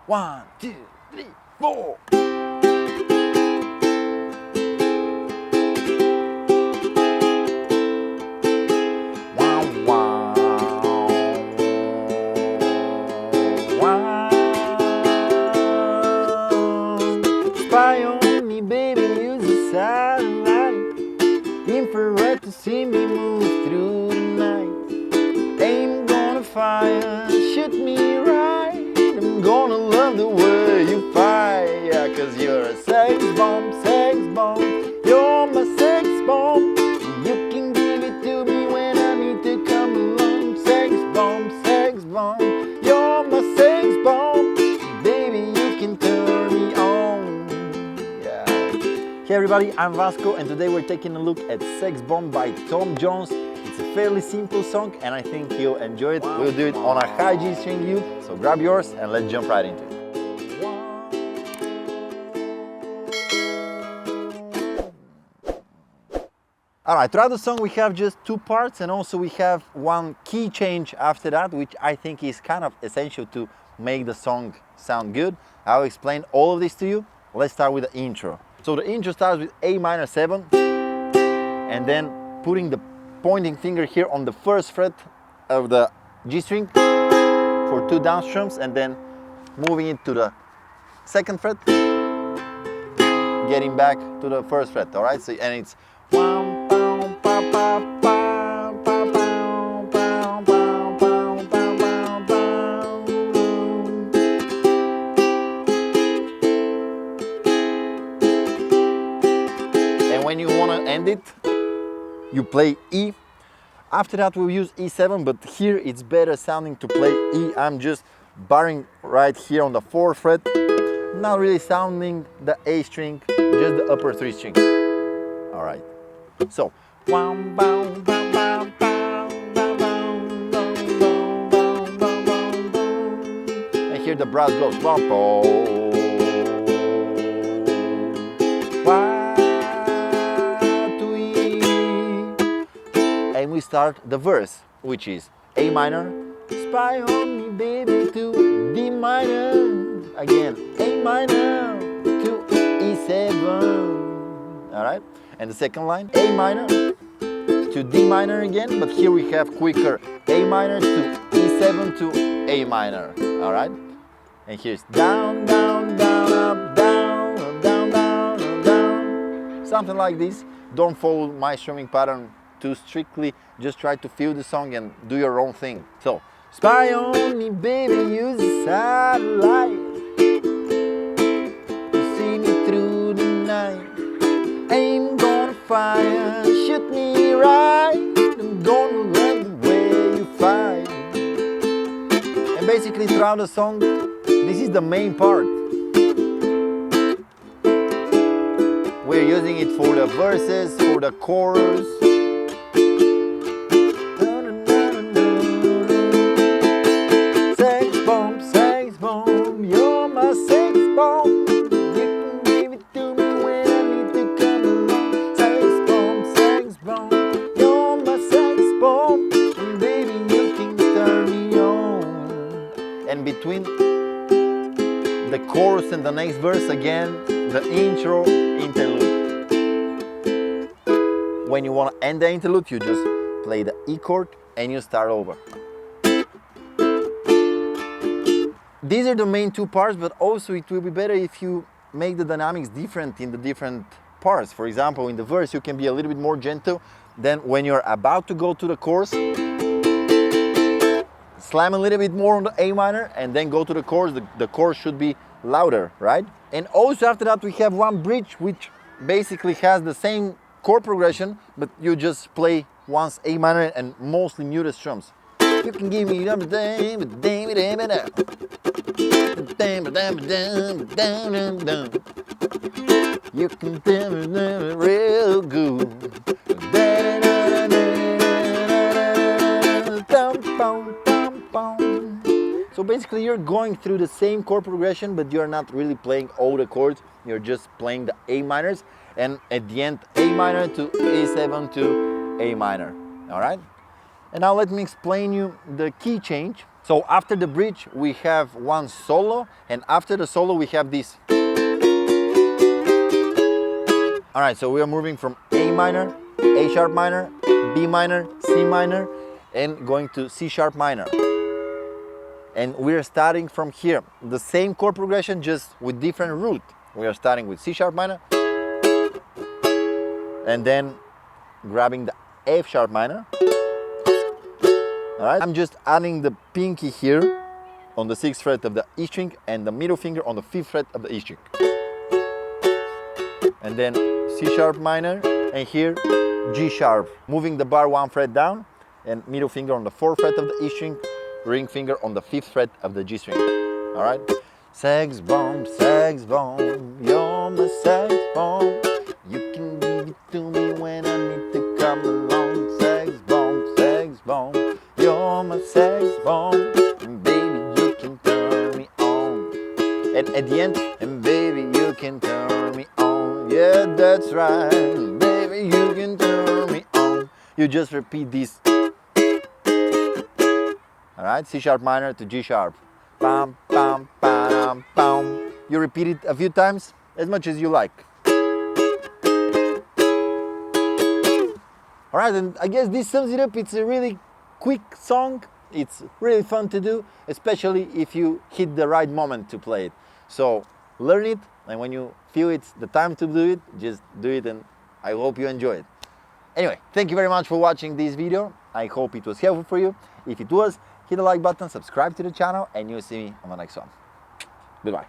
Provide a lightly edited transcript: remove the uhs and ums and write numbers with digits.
1, 2, 3, 4. Wow, wow, wow. Spy on me, baby, use the satellite, infrared to see me move through the night. Ain't gonna fire, shoot me right. I'm gonna love the way you fight, yeah, 'cause you're a sex bomb, sex bomb. You're my sex bomb. You can give it to me when I need to come along. Sex bomb, sex bomb. You're my sex bomb. Baby, you can turn me on. Yeah. Hey everybody, I'm Vasco, and today we're taking a look at Sex Bomb by Tom Jones. It's a fairly simple song, and I think you'll enjoy it. We'll do it on a high G string uke, so grab yours and let's jump right into it. Alright, throughout the song we have just two parts, and also we have one key change after that, which I think is kind of essential to make the song sound good. I'll explain all of this to you. Let's start with the intro. So the intro starts with A minor 7, and then putting the pointing finger here on the first fret of the G string for 2 down strums, and then moving it to the second fret, getting back to the first fret. All right, so and it's and when you want to end it, you play E. After that we'll use E7, but here it's better sounding to play E. I'm just barring right here on the 4th fret, not really sounding the A string, just the upper 3 strings. All right, so and here the brass goes and we start the verse, which is A minor, spy on me baby, to D minor, again A minor to E7. All right, and the second line, A minor to D minor again, but here we have quicker A minor to E7 to A minor. All right, and here's down, down, down, up, down, up, down, down, up, down, something like this. Don't follow my strumming pattern too strictly, just try to feel the song and do your own thing. So, spy on me baby, use the satellite to see me through the night. Ain't gonna fire, shoot me right. I'm gonna love the way you fight. And basically throughout the song, this is the main part. We're using it for the verses, for the chorus. Sex bomb, sex bomb, you're my sex bomb. You can give it to me when I need to come along. Sex bomb, you're my sex bomb. And baby, you can turn me on. And between the chorus and the next verse again, the intro, interlude. When you want to end the interlude, you just play the E chord and you start over. These are the main two parts, but also it will be better if you make the dynamics different in the different parts. For example, in the verse you can be a little bit more gentle. Then when you're about to go to the chorus, slam a little bit more on the A minor and then go to the chorus. The chorus should be louder, right? And also after that we have one bridge which basically has the same chord progression, but you just play once A minor and mostly muted strums. You can give me you can tell me real good. So basically you're going through the same chord progression, but you're not really playing all the chords. You're just playing the A minors, and at the end A minor to A7 to A minor. All right? And now let me explain you the key change. So after the bridge we have one solo, and after the solo we have this. Alright, so we are moving from A minor, A sharp minor, B minor, C minor, and going to C sharp minor. And we are starting from here. The same chord progression, just with different root. We are starting with C sharp minor, and then grabbing the F sharp minor. Alright, I'm just adding the pinky here on the 6th fret of the E string and the middle finger on the 5th fret of the E string. And then C sharp minor, and here G sharp. Moving the bar 1 fret down, and middle finger on the 4th fret of the E string, ring finger on the 5th fret of the G string. Alright? Sax bomb, you're my sax bomb. You can give it to me when I need to come along. Sax bomb, you're my sax bomb. And baby, you can turn me on. And at the end, and baby, you can turn me on. Yeah, that's right. Baby, you can turn me on. You just repeat this. Alright, C sharp minor to G sharp. Pam, pam, pam, pam. You repeat it a few times, as much as you like. Alright, and I guess this sums it up. It's a really quick song. It's really fun to do, especially if you hit the right moment to play it. So learn it, and when you feel it's the time to do it, just do it, and I hope you enjoy it. Anyway, thank you very much for watching this video. I hope it was helpful for you. If it was, hit the like button, subscribe to the channel, and you'll see me on the next one. Goodbye.